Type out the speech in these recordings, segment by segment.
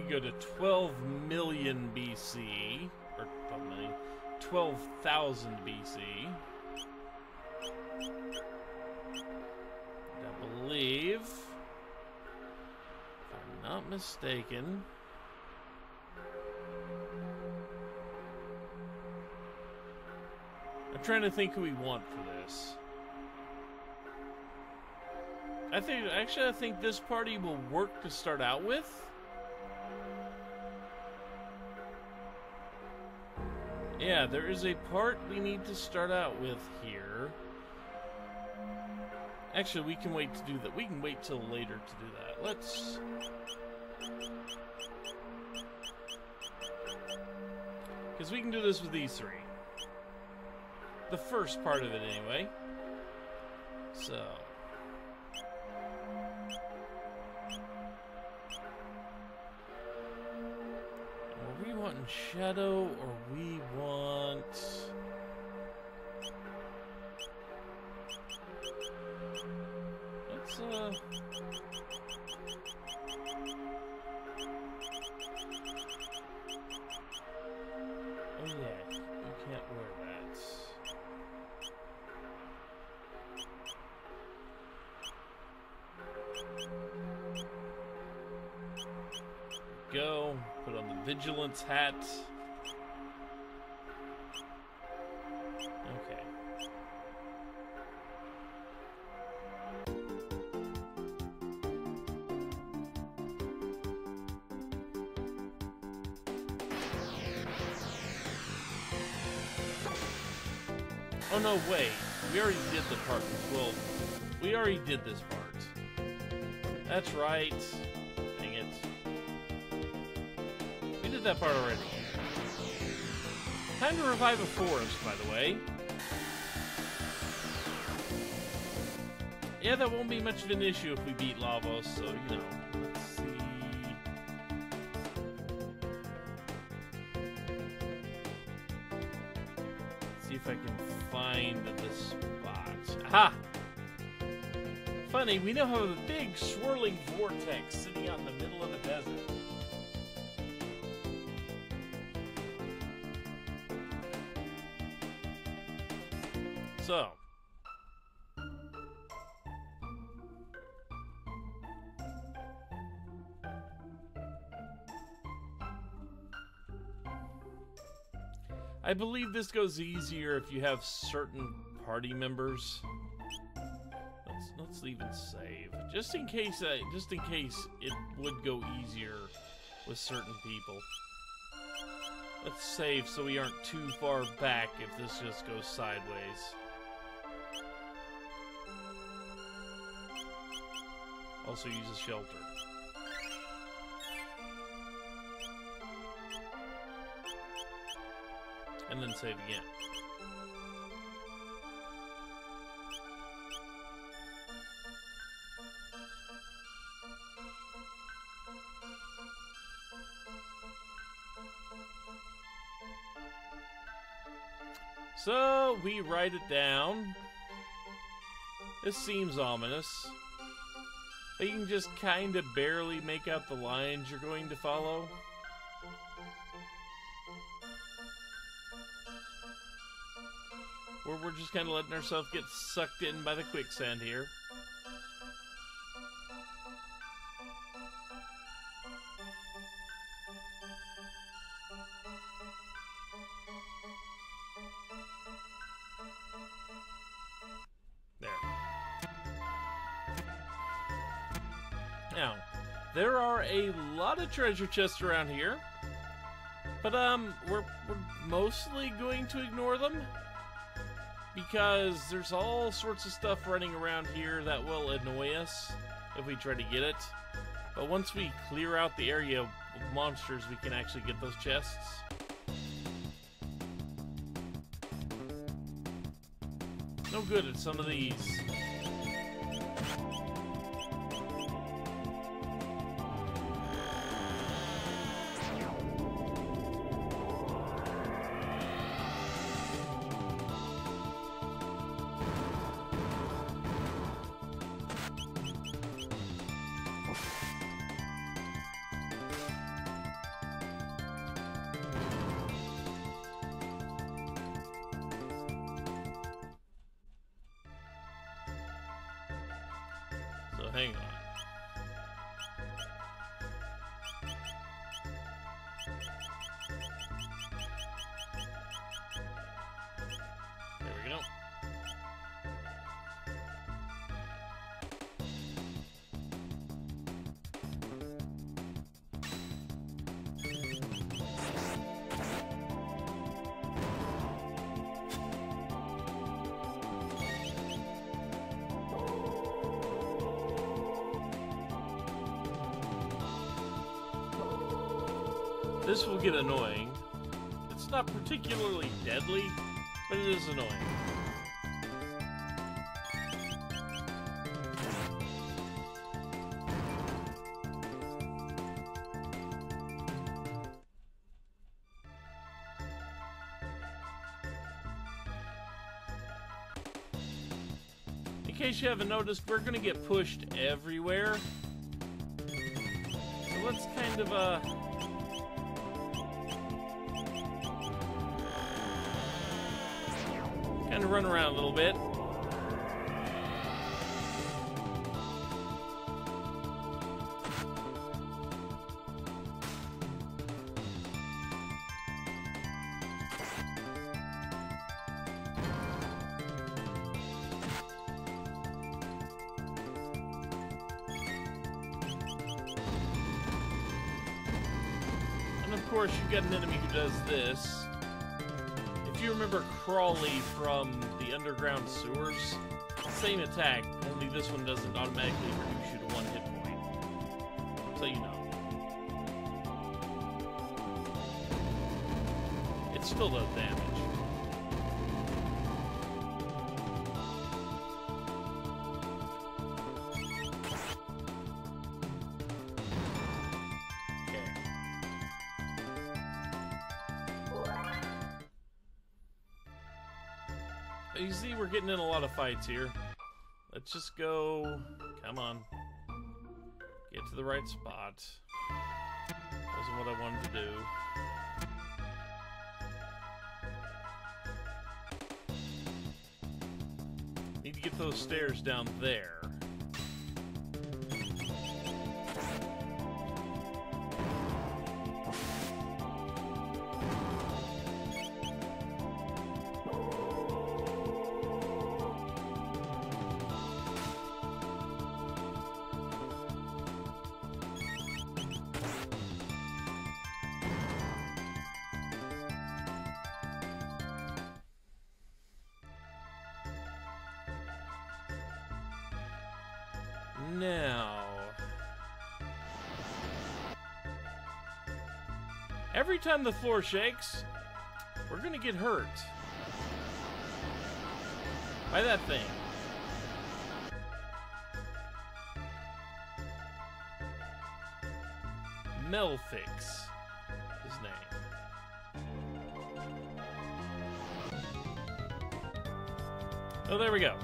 go to 12 million BC, or 12 million, 12,000 BC. I believe, if I'm not mistaken, I'm trying to think who we want for this. I think this party will work to start out with. Yeah, there is a part we need to start out with here. Actually, we can wait to do that. We can wait till later to do that. Let's... because we can do this with these three. The first part of it, anyway. So... are we wanting Shadow, or we want... let's, oh yeah, you can't wear that. Go, put on the Vigilance Hat. Okay. Oh no, wait. We already did the part. Well, we already did this part. That's right. Dang it. We did that part already. Time to revive a forest, by the way. Yeah, that won't be much of an issue if we beat Lavos, so, you know. Let's see. Let's see if I can find the spot. Aha! Funny, we now have a big swirling vortex sitting out in the middle of the desert. So, I believe this goes easier if you have certain party members. Let's leave and save, just in case it would go easier with certain people. Let's save so we aren't too far back if this just goes sideways. Also use a shelter. And then save again. So, we write it down. This seems ominous. But you can just kind of barely make out the lines you're going to follow. Or we're just kind of letting ourselves get sucked in by the quicksand here. Now, there are a lot of treasure chests around here, but we're mostly going to ignore them because there's all sorts of stuff running around here that will annoy us if we try to get it. But once we clear out the area of monsters, we can actually get those chests. No good at some of these. hang on. There we go. This will get annoying. It's not particularly deadly, but it is annoying. In case you haven't noticed, we're gonna get pushed everywhere. So let's kind of, run around a little bit. And of course, you've got an enemy who does this. If you remember Crawley from the underground sewers, same attack, only this one doesn't automatically reduce you to 1 hit point. So you know. It still does damage. You see, we're getting in a lot of fights here. Let's just go. Come on. Get to the right spot. Wasn't what I wanted to do. Need to get those stairs down there. Now, every time the floor shakes, we're gonna get hurt by that thing. Melfix, his name. Oh, there we go.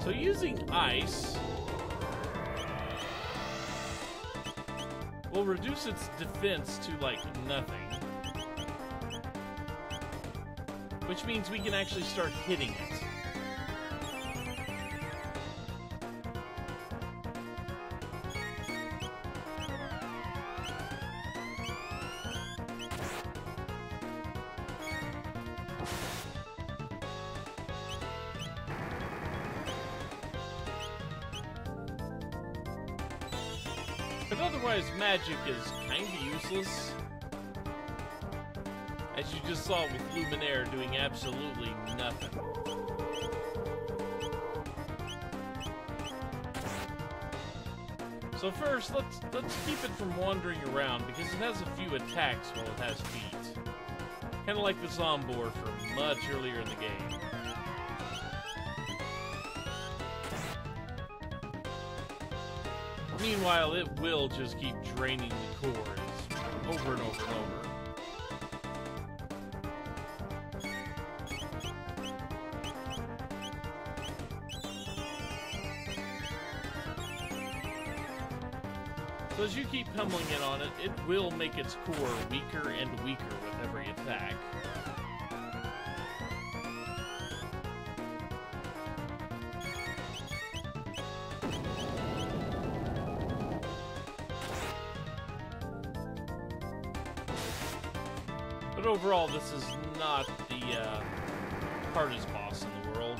So using ice will reduce its defense to like nothing, which means we can actually start hitting it. But otherwise, magic is kinda useless. As you just saw with Luminaire doing absolutely nothing. So first, let's keep it from wandering around, because it has a few attacks while it has feet. Kinda like the Zombor from much earlier in the game. Meanwhile, it will just keep draining the cores over and over and over. So as you keep pummeling it on it, it will make its core weaker and weaker with every attack. But overall, this is not the hardest boss in the world.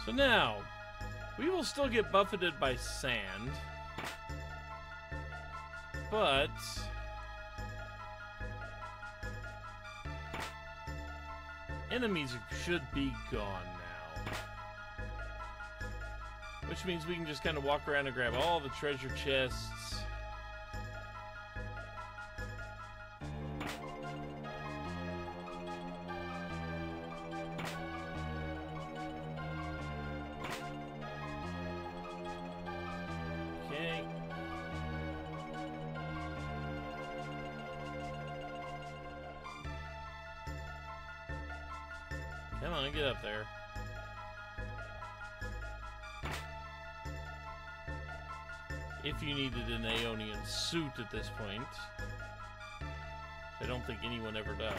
So now, we will still get buffeted by sand, but enemies should be gone now. Which means we can just kind of walk around and grab all the treasure chests. Come on, get up there. If you needed an Aeonian suit at this point. I don't think anyone ever does.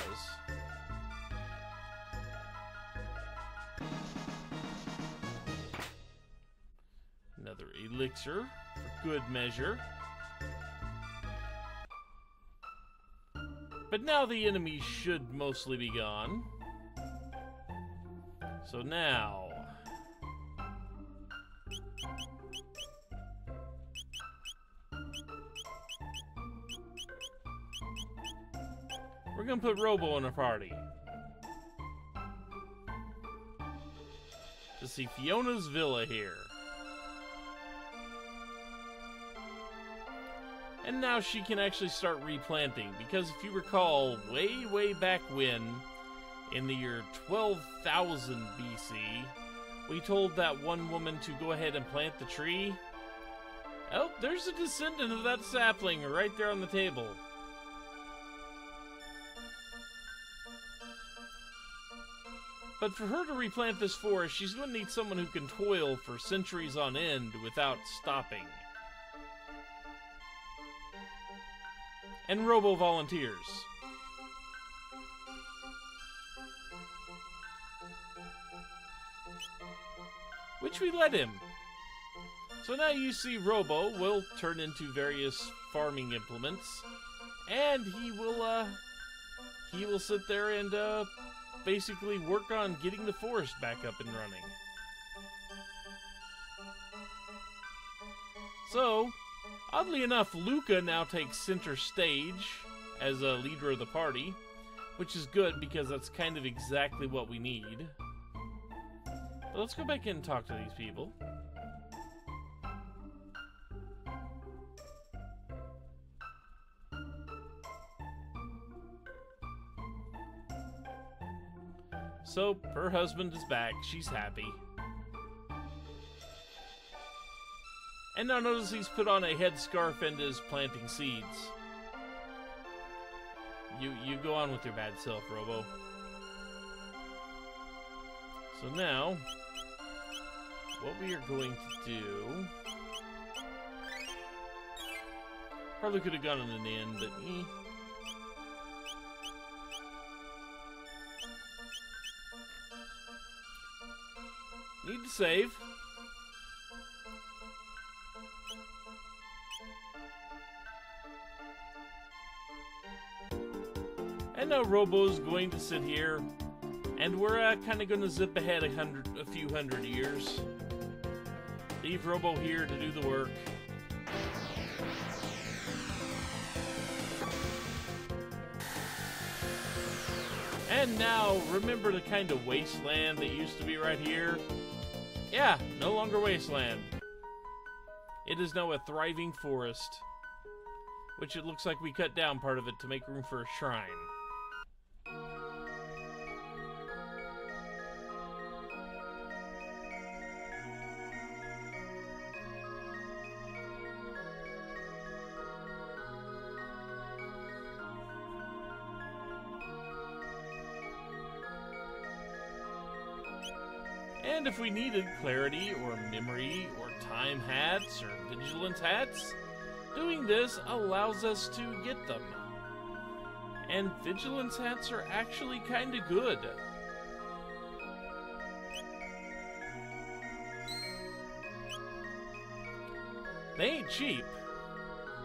Another elixir for good measure. But now the enemies should mostly be gone. So now, we're gonna put Robo in a party to see Fiona's Villa here. And now she can actually start replanting, because if you recall, way back when, in the year 12,000 BC, we told that one woman to go ahead and plant the tree. Oh, there's a descendant of that sapling right there on the table. But for her to replant this forest, she's going to need someone who can toil for centuries on end without stopping. And Robo volunteers. Which we let him. So now you see Robo will turn into various farming implements, and he will sit there and basically work on getting the forest back up and running. So, oddly enough, Luca now takes center stage as a leader of the party, which is good because that's kind of exactly what we need. But let's go back in and talk to these people. So, her husband is back. She's happy. And now notice he's put on a headscarf and is planting seeds. You go on with your bad self, Robo. So now, what we are going to do... Probably could have gotten an inn, but... Need to save. And now Robo's going to sit here, and we're kind of going to zip ahead a few hundred years. Leave Robo here to do the work. And now, remember the kind of wasteland that used to be right here? Yeah, no longer wasteland. It is now a thriving forest, which it looks like we cut down part of it to make room for a shrine. And if we needed clarity or memory or time hats or vigilance hats, doing this allows us to get them. And vigilance hats are actually kinda good. They ain't cheap,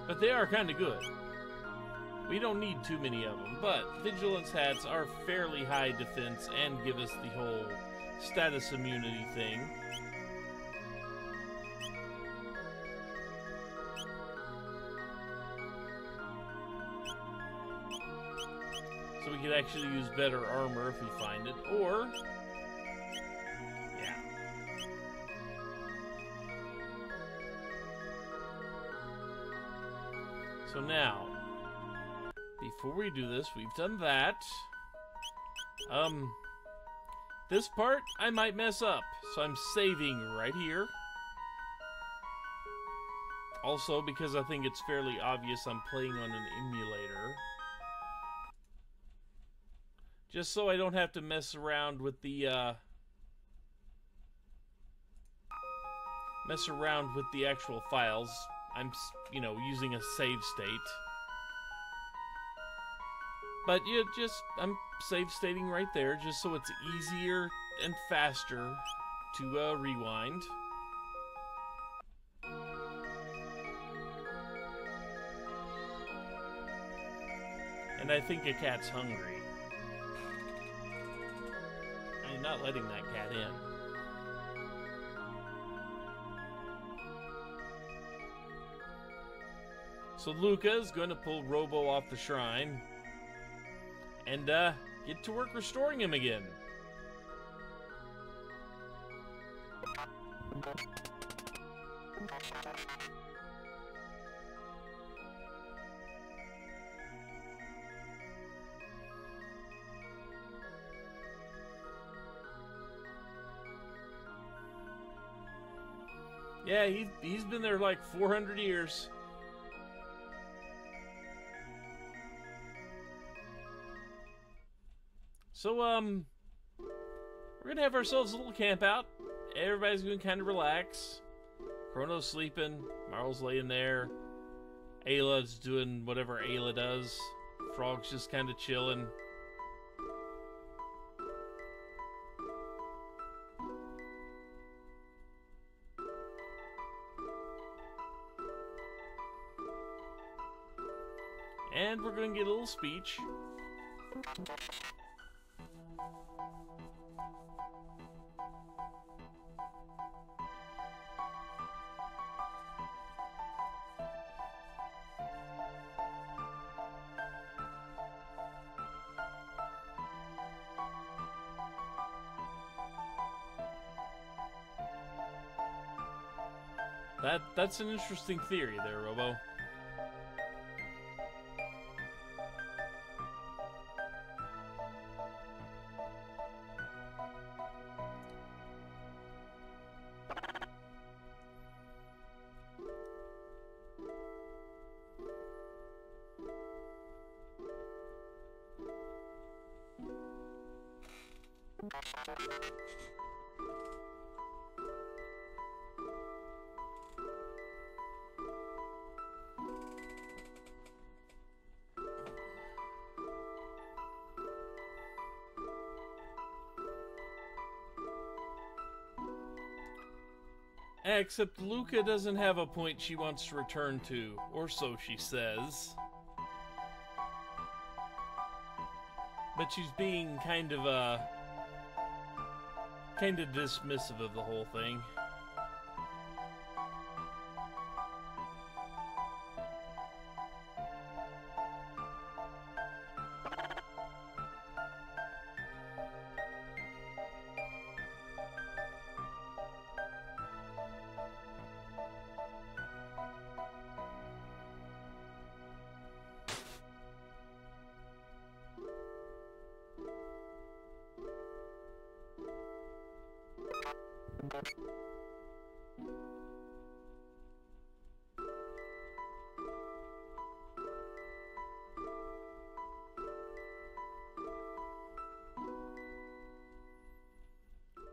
but they are kinda good. We don't need too many of them, but vigilance hats are fairly high defense and give us the whole status immunity thing. So we could actually use better armor if we find it, or... yeah. So now, before we do this, we've done that. This part, I might mess up, so I'm saving right here. Also, because I think it's fairly obvious I'm playing on an emulator. Just so I don't have to mess around with the, actual files. I'm, you know, using a save state. But yeah, I'm save stating right there, just so it's easier and faster to rewind. And I think a cat's hungry. I'm not letting that cat in. So Luca is going to pull Robo off the shrine and get to work restoring him again. Yeah, he's been there like 400 years. So, we're gonna have ourselves a little camp out. Everybody's gonna kind of relax. Chrono's sleeping. Marl's laying there. Ayla's doing whatever Ayla does. Frog's just kind of chilling. And we're gonna get a little speech. That's an interesting theory there, Robo. Except Luca doesn't have a point she wants to return to, or so she says. But she's being kind of dismissive of the whole thing.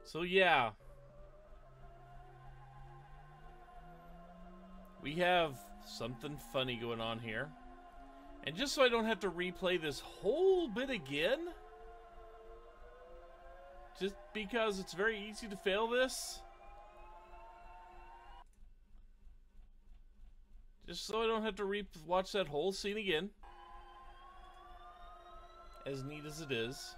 So yeah, we have something funny going on here. And just so I don't have to replay this whole bit again, just because it's very easy to fail this, just so I don't have to watch that whole scene again, as neat as it is.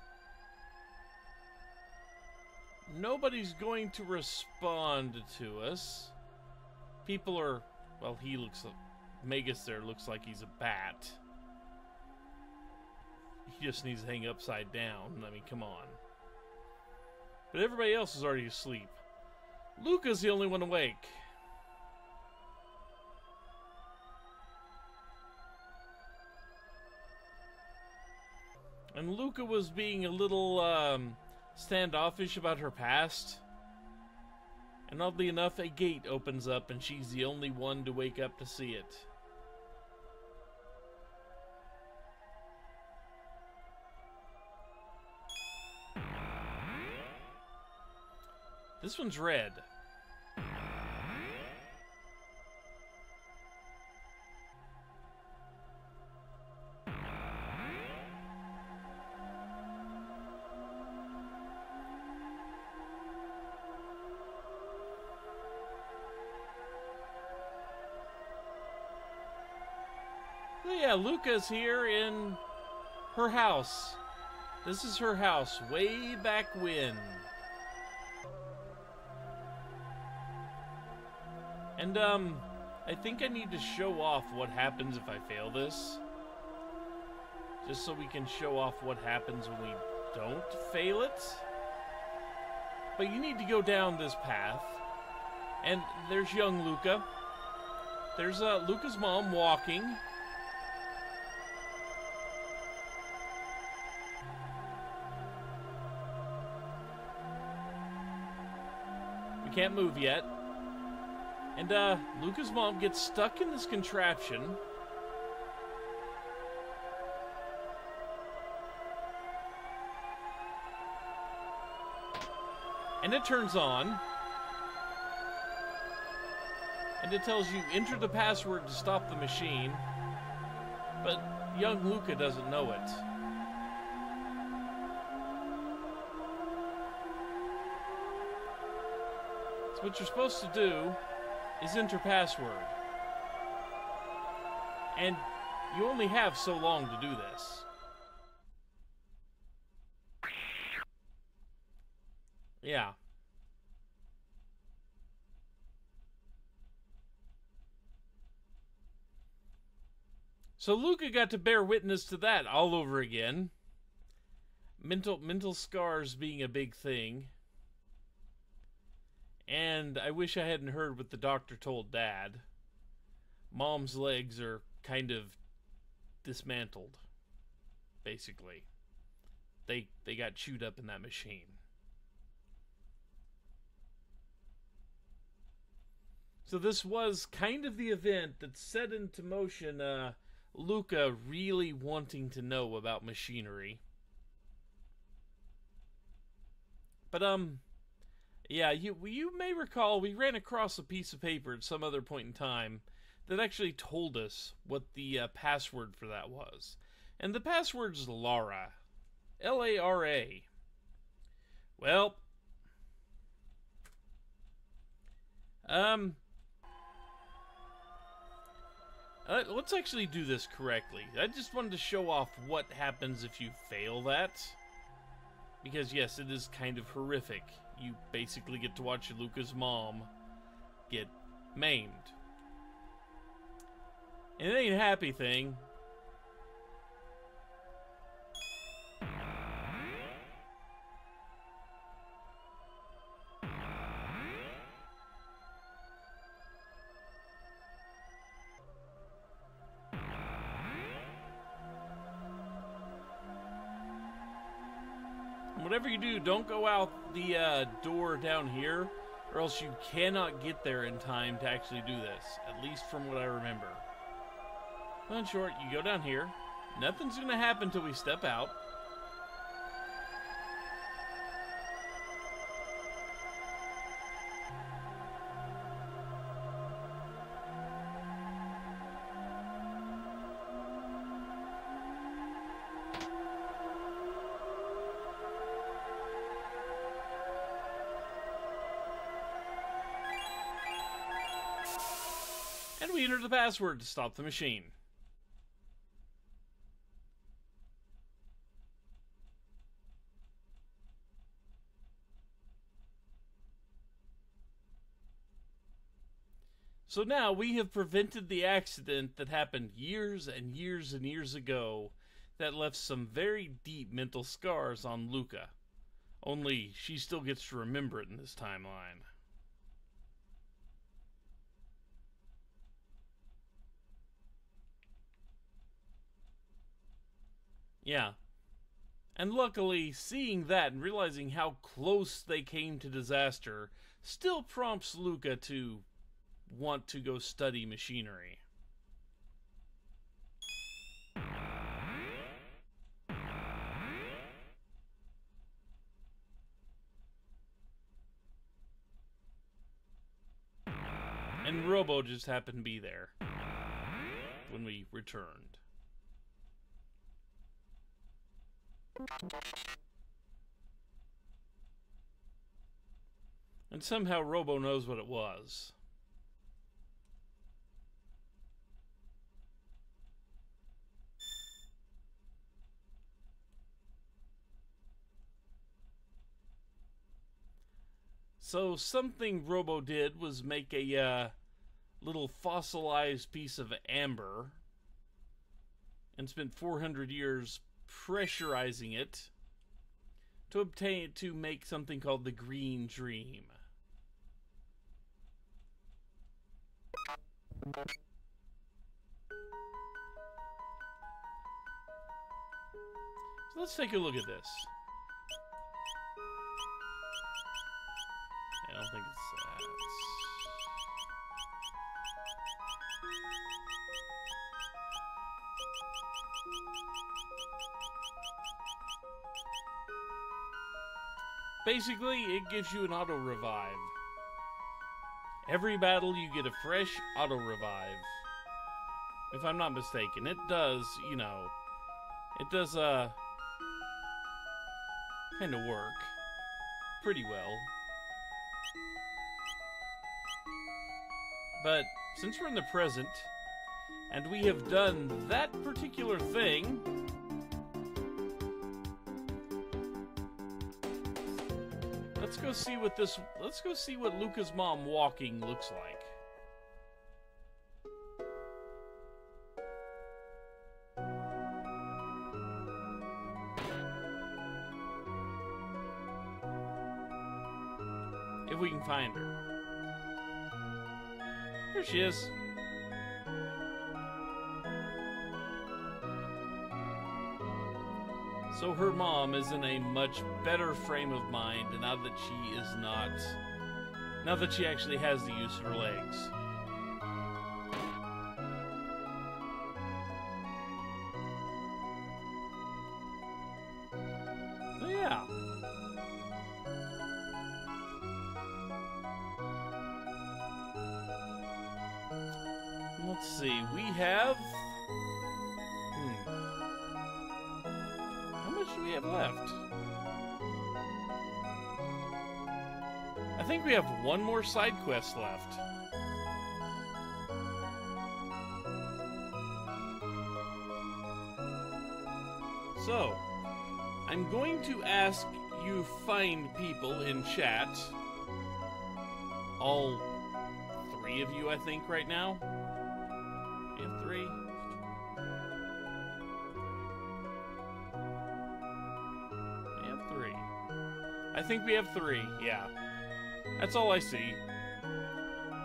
Nobody's going to respond to us. People are, well, he looks like, Magus there looks like he's a bat. He just needs to hang upside down. I mean, come on. But everybody else is already asleep. Luca's the only one awake. And Luca was being a little, standoffish about her past. And oddly enough, a gate opens up and she's the only one to wake up to see it. This one's red. Yeah, Luca's here in her house. This is her house way back when. And, I think I need to show off what happens if I fail this. Just so we can show off what happens when we don't fail it. But you need to go down this path. And there's young Luca. There's, Luca's mom walking. We can't move yet. And, Luca's mom gets stuck in this contraption. And it turns on. And it tells you, enter the password to stop the machine. But young Luca doesn't know it. So what you're supposed to do is enter password. And you only have so long to do this. Yeah. So Luca got to bear witness to that all over again. Mental scars being a big thing. And I wish I hadn't heard what the doctor told Dad. Mom's legs are kind of dismantled, basically. They got chewed up in that machine. So this was kind of the event that set into motion Luca really wanting to know about machinery. But, yeah, you may recall we ran across a piece of paper at some other point in time that actually told us what the password for that was. And the password's Lara. Lara. Well, let's actually do this correctly. I just wanted to show off what happens if you fail that. Because, yes, it is kind of horrific. You basically get to watch Luca's mom get maimed. And it ain't a happy thing. Whatever you do, don't go out the door down here, or else you cannot get there in time to actually do this, at least from what I remember. Well, in short, you go down here. Nothing's going to happen until we step out. And we enter the password to stop the machine. So now we have prevented the accident that happened years and years and years ago that left some very deep mental scars on Luca. Only she still gets to remember it in this timeline. Yeah. And luckily, seeing that and realizing how close they came to disaster still prompts Luca to want to go study machinery. And Robo just happened to be there when we returned. And somehow Robo knows what it was. So something Robo did was make a little fossilized piece of amber and spent 400 years pressurizing it to make something called the Green Dream. So let's take a look at this. I don't think it's that. Basically, it gives you an auto revive. Every battle you get a fresh auto revive. If I'm not mistaken, it does, you know, it does kind of work pretty well. But since we're in the present and we have done that particular thing, let's go see what Luca's mom walking looks like. If we can find her. Here she is. So her mom is in a much better frame of mind now that she is not... Now that she actually has the use of her legs. So yeah. see. We have... How much do we have left? I think we have one more side quest left. So, I'm going to ask you find people in chat. All three of you, I think, right now. We have three. We have three. I think we have three, yeah. That's all I see.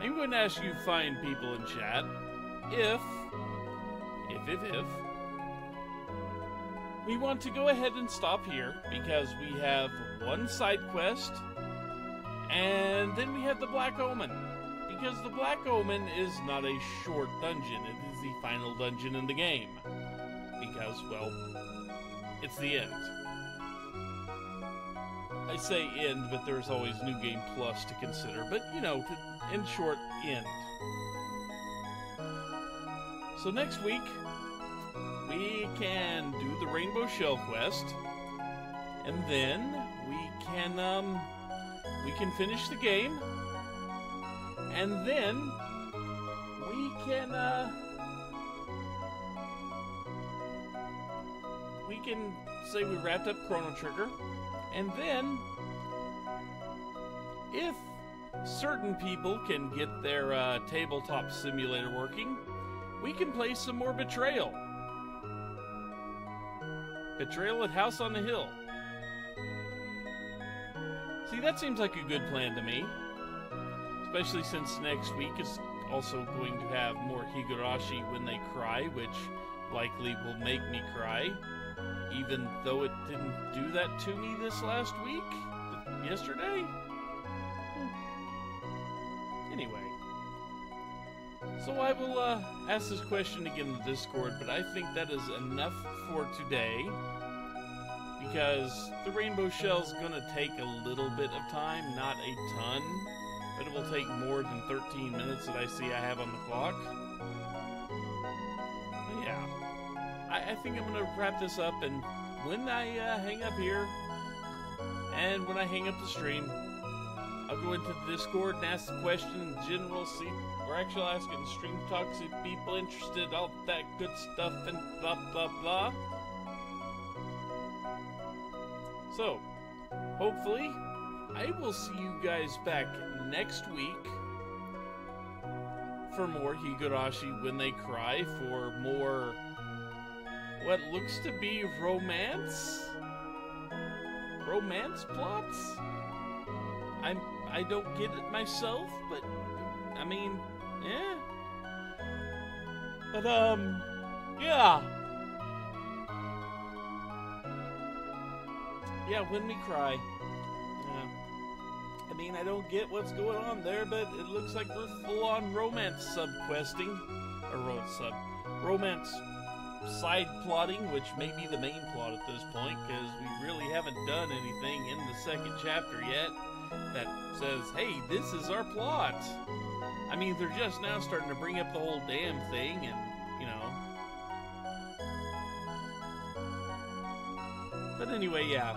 I'm going to ask you find people in chat if we want to go ahead and stop here, because we have one side quest, and then we have the Black Omen. Because the Black Omen is not a short dungeon, it is the final dungeon in the game. Because, well, it's the end. I say end, but there's always New Game Plus to consider, but, you know, in short, end. So next week, we can do the Rainbow Shell quest, and then we can finish the game, and then we can say we wrapped up Chrono Trigger, and then if certain people can get their tabletop simulator working, we can play some more Betrayal. Betrayal at House on the Hill. See, that seems like a good plan to me. Especially since next week is also going to have more Higurashi When They Cry, which likely will make me cry. Even though it didn't do that to me this last week? Yesterday? Anyway. So I will ask this question again in the Discord, but I think that is enough for today. Because the Rainbow Shell's gonna take a little bit of time, not a ton. But it will take more than 13 minutes that I see I have on the clock. But yeah. I think I'm gonna wrap this up, and when I hang up here, and when I hang up the stream, I'll go into the Discord and ask the question in general, see, or actually ask it in stream talk, see if people interested, all that good stuff, and blah blah blah. So, hopefully, I will see you guys back next week for more Higurashi When They Cry, for more what looks to be romance plots. I don't get it myself, but I mean, yeah. But yeah. Yeah, When We Cry. I mean, I don't get what's going on there, but it looks like we're full-on romance sub-questing. Or romance side plotting, which may be the main plot at this point, because we really haven't done anything in the second chapter yet that says, hey, this is our plot. I mean, they're just now starting to bring up the whole damn thing, and, you know. But anyway, yeah.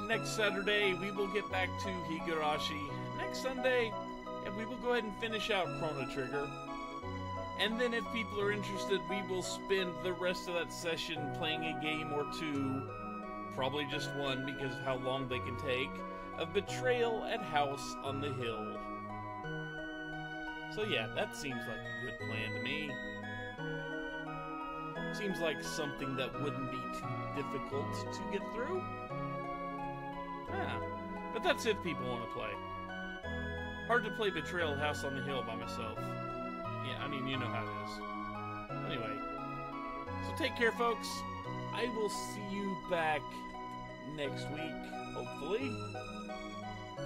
Next Saturday, we will get back to Higurashi. Next Sunday, and we will go ahead and finish out Chrono Trigger. And then if people are interested, we will spend the rest of that session playing a game or two, probably just one because of how long they can take, of Betrayal at House on the Hill. So yeah, that seems like a good plan to me. Seems like something that wouldn't be too difficult to get through. Yeah, but that's if people want to play. Hard to play Betrayal at House on the Hill by myself. Yeah, I mean, you know how it is. Anyway, so take care, folks. I will see you back next week, hopefully.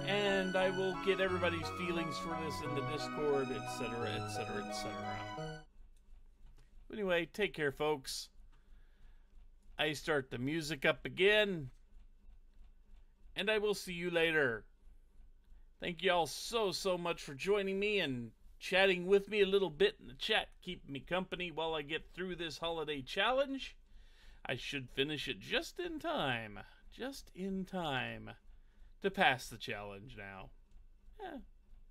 And I will get everybody's feelings for this in the Discord, etc., etc., etc. Anyway, take care, folks. I start the music up again. And I will see you later. Thank you all so much for joining me, and chatting with me a little bit in the chat, keeping me company while I get through this holiday challenge. I should finish it just in time to pass the challenge now.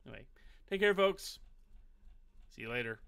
Anyway, take care, folks. See you later.